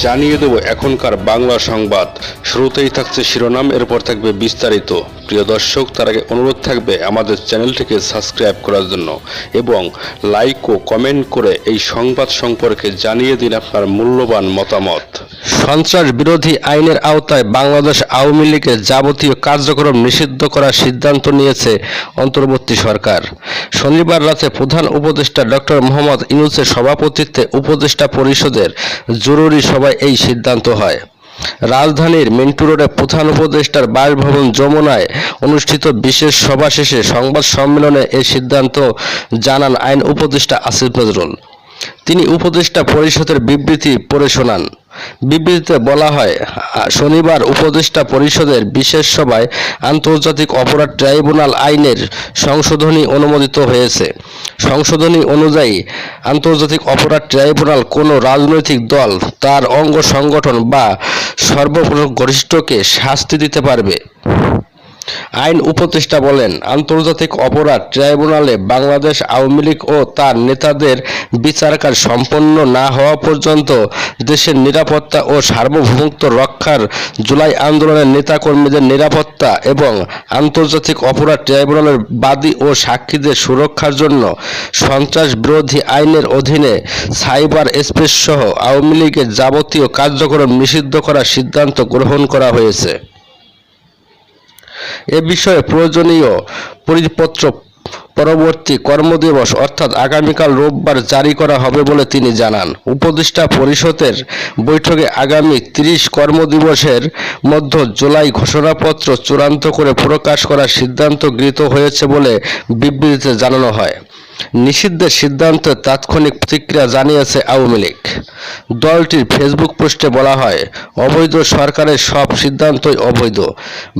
জানিয়ে দেব এখনকার বাংলা সংবাদ। শুরুতেই থাকছে শিরোনাম, এরপর থাকবে বিস্তারিত। প্রিয় দর্শক, তার আগে অনুরোধ থাকবে আমাদের চ্যানেলটিকে সাবস্ক্রাইব করার জন্য এবং লাইক ও কমেন্ট করে এই সংবাদ সম্পর্কে জানিয়ে দিন আপনার মূল্যবান মতামত। সন্ত্রাস বিরোধী আইনের আওতায় বাংলাদেশ আওয়ামী লীগের যাবতীয় কার্যক্রম নিষিদ্ধ করার সিদ্ধান্ত নিয়েছে অন্তর্বর্তী সরকার। শনিবার রাতে প্রধান উপদেষ্টা ডক্টর মোহাম্মদ ইউনূসের সভাপতিত্বে উপদেষ্টা পরিষদের জরুরি সভায় এই সিদ্ধান্ত হয়। রাজধানীর মিন্টু রোডে প্রধান উপদেষ্টার বাসভবন যমুনায় অনুষ্ঠিত বিশেষ সভা শেষে সংবাদ সম্মেলনে এই সিদ্ধান্ত জানান আইন উপদেষ্টা আসিফ নজরুল। তিনি উপদেষ্টা পরিষদের বিবৃতি পড়ে শোনান। বিবৃতিতে বলা হয়, শনিবার উপদেষ্টা পরিষদের বিশেষ সভায় আন্তর্জাতিক অপরাধ ট্রাইব্যুনাল আইনের সংশোধনী অনুমোদিত হয়েছে। সংশোধনী অনুযায়ী আন্তর্জাতিক অপরাধ ট্রাইব্যুনাল কোনো রাজনৈতিক দল, তার অঙ্গ সংগঠন বা সর্বগরিষ্ঠকে শাস্তি দিতে পারবে। আইন উপদেষ্টা বলেন, আন্তর্জাতিক অপরাধ ট্রাইব্যুনালে বাংলাদেশ আওয়ামী লীগ ও তার নেতাদের বিচারকাজ সম্পন্ন না হওয়া পর্যন্ত দেশের নিরাপত্তা ও সার্বভৌমত্ব রক্ষার, জুলাই আন্দোলনের নেতাকর্মীদের নিরাপত্তা এবং আন্তর্জাতিক অপরাধ ট্রাইব্যুনালের বাদী ও সাক্ষীদের সুরক্ষার জন্য সন্ত্রাস বিরোধী আইনের অধীনে সাইবার স্পেস সহ আওয়ামী লীগের যাবতীয় কার্যক্রম নিষিদ্ধ করার সিদ্ধান্ত গ্রহণ করা হয়েছে। এ বিষয়ে প্রয়োজনীয় পরিপত্র পরবর্তী কর্মদিবস অর্থাৎ আগামীকাল রোববার জারি করা হবে বলে তিনি জানান। উপদেষ্টা পরিষদের বৈঠকে আগামী 30 কর্মদিবসের মধ্যে জুলাই ঘোষণাপত্র চূড়ান্ত করে প্রকাশ করার সিদ্ধান্ত গৃহীত হয়েছে বলে বিবৃতিতে জানানো হয়। নিষিদ্ধের সিদ্ধান্তে তাৎক্ষণিক প্রতিক্রিয়া জানিয়েছে আওয়ামী লীগ। দলটির ফেসবুক পোস্টে বলা হয়, অবৈধ সরকারের সব সিদ্ধান্তই অবৈধ।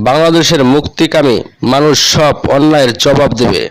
বাংলাদেশের মুক্তিকামী মানুষ সব অন্যায়ের জবাব দেবে।